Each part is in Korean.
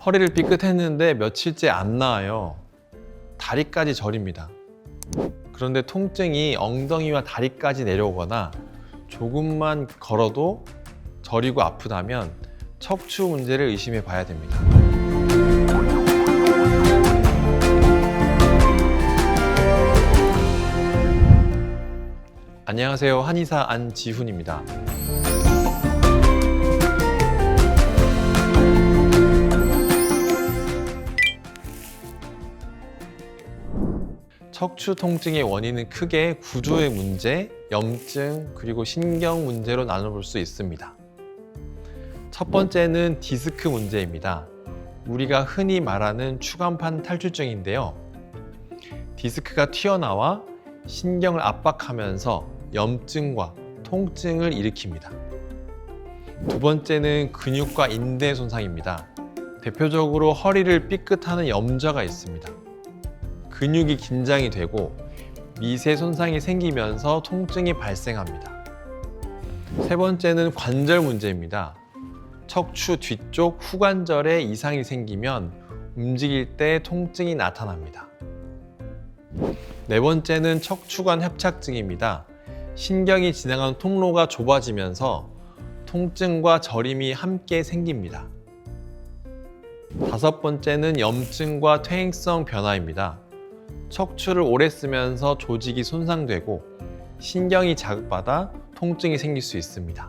허리를 삐끗했는데 며칠째 안 나아요. 다리까지 저립니다. 그런데 통증이 엉덩이와 다리까지 내려오거나 조금만 걸어도 저리고 아프다면 척추 문제를 의심해 봐야 됩니다. 안녕하세요. 한의사 안지훈입니다. 척추 통증의 원인은 크게 구조의 문제, 염증, 그리고 신경 문제로 나눠볼 수 있습니다. 첫 번째는 디스크 문제입니다. 우리가 흔히 말하는 추간판 탈출증인데요. 디스크가 튀어나와 신경을 압박하면서 염증과 통증을 일으킵니다. 두 번째는 근육과 인대 손상입니다. 대표적으로 허리를 삐끗하는 염좌가 있습니다. 근육이 긴장이 되고 미세 손상이 생기면서 통증이 발생합니다. 세 번째는 관절 문제입니다. 척추 뒤쪽 후관절에 이상이 생기면 움직일 때 통증이 나타납니다. 네 번째는 척추관 협착증입니다. 신경이 지나가는 통로가 좁아지면서 통증과 저림이 함께 생깁니다. 다섯 번째는 염증과 퇴행성 변화입니다. 척추를 오래 쓰면서 조직이 손상되고 신경이 자극받아 통증이 생길 수 있습니다.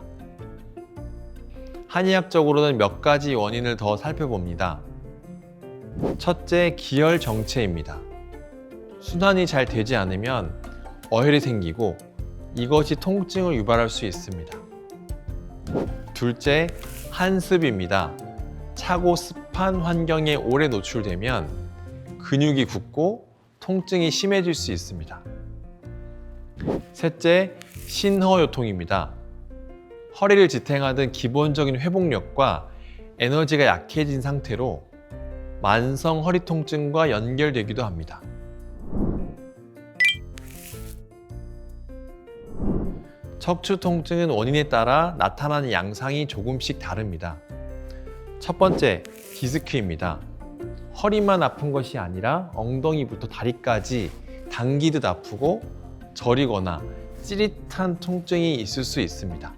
한의학적으로는 몇 가지 원인을 더 살펴봅니다. 첫째, 기혈 정체입니다. 순환이 잘 되지 않으면 어혈이 생기고 이것이 통증을 유발할 수 있습니다. 둘째, 한습입니다. 차고 습한 환경에 오래 노출되면 근육이 굳고 통증이 심해질 수 있습니다. 셋째, 신허요통입니다. 허리를 지탱하던 기본적인 회복력과 에너지가 약해진 상태로 만성 허리 통증과 연결되기도 합니다. 척추 통증은 원인에 따라 나타나는 양상이 조금씩 다릅니다. 첫 번째, 디스크입니다. 허리만 아픈 것이 아니라 엉덩이부터 다리까지 당기듯 아프고 저리거나 찌릿한 통증이 있을 수 있습니다.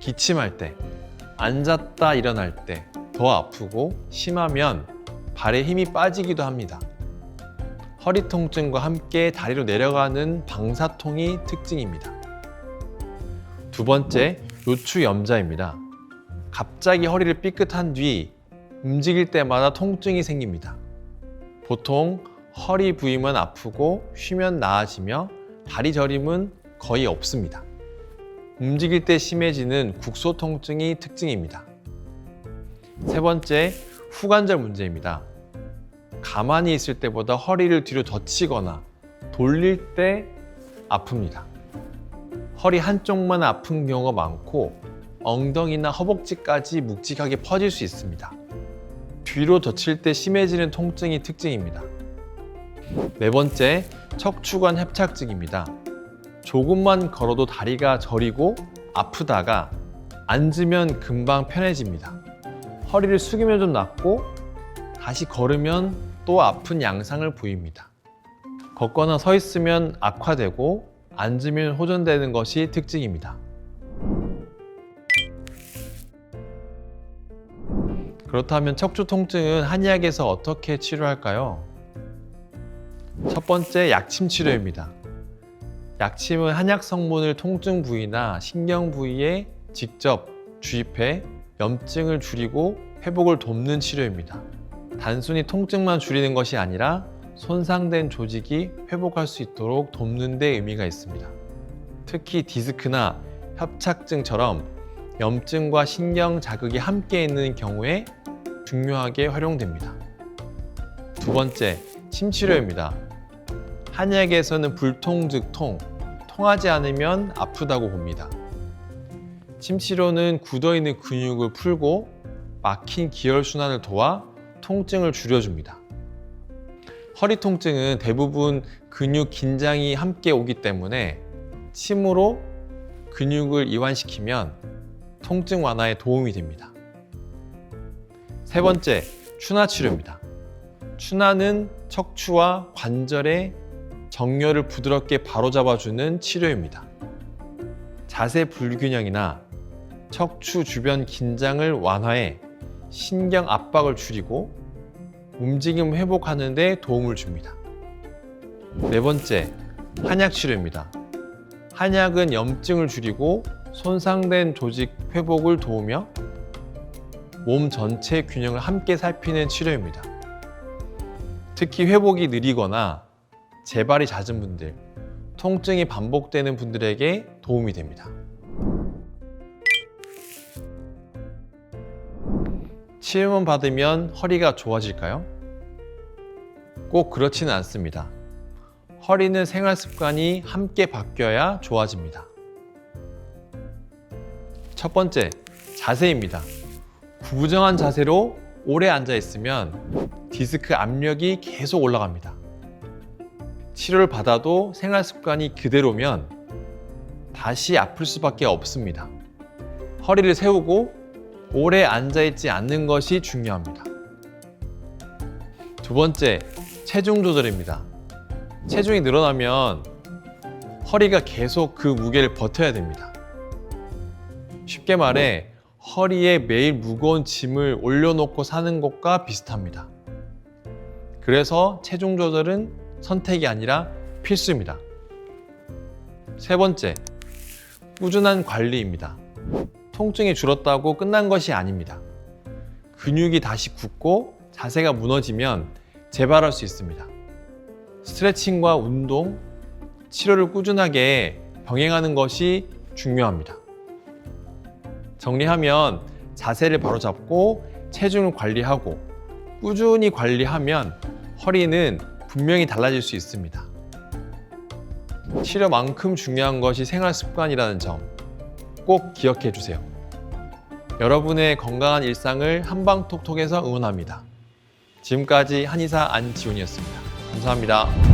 기침할 때, 앉았다 일어날 때 더 아프고 심하면 발에 힘이 빠지기도 합니다. 허리 통증과 함께 다리로 내려가는 방사통이 특징입니다. 두 번째, 요추염좌입니다. 갑자기 허리를 삐끗한 뒤 움직일 때마다 통증이 생깁니다. 보통 허리 부위만 아프고 쉬면 나아지며 다리 저림은 거의 없습니다. 움직일 때 심해지는 국소 통증이 특징입니다. 세 번째, 후관절 문제입니다. 가만히 있을 때보다 허리를 뒤로 젖히거나 돌릴 때 아픕니다. 허리 한쪽만 아픈 경우가 많고 엉덩이나 허벅지까지 묵직하게 퍼질 수 있습니다. 뒤로 젖힐 때 심해지는 통증이 특징입니다. 네 번째, 척추관 협착증입니다. 조금만 걸어도 다리가 저리고 아프다가 앉으면 금방 편해집니다. 허리를 숙이면 좀 낫고 다시 걸으면 또 아픈 양상을 보입니다. 걷거나 서 있으면 악화되고 앉으면 호전되는 것이 특징입니다. 그렇다면 척추 통증은 한의학에서 어떻게 치료할까요? 첫 번째, 약침 치료입니다. 약침은 한약 성분을 통증 부위나 신경 부위에 직접 주입해 염증을 줄이고 회복을 돕는 치료입니다. 단순히 통증만 줄이는 것이 아니라 손상된 조직이 회복할 수 있도록 돕는 데 의미가 있습니다. 특히 디스크나 협착증처럼 염증과 신경 자극이 함께 있는 경우에 중요하게 활용됩니다. 두 번째, 침치료입니다. 한의학에서는 불통 즉 통, 통하지 않으면 아프다고 봅니다. 침치료는 굳어있는 근육을 풀고 막힌 기혈순환을 도와 통증을 줄여줍니다. 허리 통증은 대부분 근육 긴장이 함께 오기 때문에 침으로 근육을 이완시키면 통증 완화에 도움이 됩니다. 세 번째, 추나 치료입니다. 추나는 척추와 관절의 정렬을 부드럽게 바로잡아주는 치료입니다. 자세 불균형이나 척추 주변 긴장을 완화해 신경 압박을 줄이고 움직임 회복하는 데 도움을 줍니다. 네 번째, 한약 치료입니다. 한약은 염증을 줄이고 손상된 조직 회복을 도우며 몸 전체 균형을 함께 살피는 치료입니다. 특히 회복이 느리거나 재발이 잦은 분들, 통증이 반복되는 분들에게 도움이 됩니다. 치료만 받으면 허리가 좋아질까요? 꼭 그렇지는 않습니다. 허리는 생활 습관이 함께 바뀌어야 좋아집니다. 첫 번째, 자세입니다. 구부정한 자세로 오래 앉아 있으면 디스크 압력이 계속 올라갑니다. 치료를 받아도 생활 습관이 그대로면 다시 아플 수밖에 없습니다. 허리를 세우고 오래 앉아 있지 않는 것이 중요합니다. 두 번째, 체중 조절입니다. 체중이 늘어나면 허리가 계속 그 무게를 버텨야 됩니다. 쉽게 말해 허리에 매일 무거운 짐을 올려놓고 사는 것과 비슷합니다. 그래서 체중 조절은 선택이 아니라 필수입니다. 세 번째, 꾸준한 관리입니다. 통증이 줄었다고 끝난 것이 아닙니다. 근육이 다시 굳고 자세가 무너지면 재발할 수 있습니다. 스트레칭과 운동, 치료를 꾸준하게 병행하는 것이 중요합니다. 정리하면 자세를 바로잡고 체중을 관리하고 꾸준히 관리하면 허리는 분명히 달라질 수 있습니다. 치료만큼 중요한 것이 생활 습관이라는 점 꼭 기억해 주세요. 여러분의 건강한 일상을 한방톡톡에서 응원합니다. 지금까지 한의사 안지훈이었습니다. 감사합니다.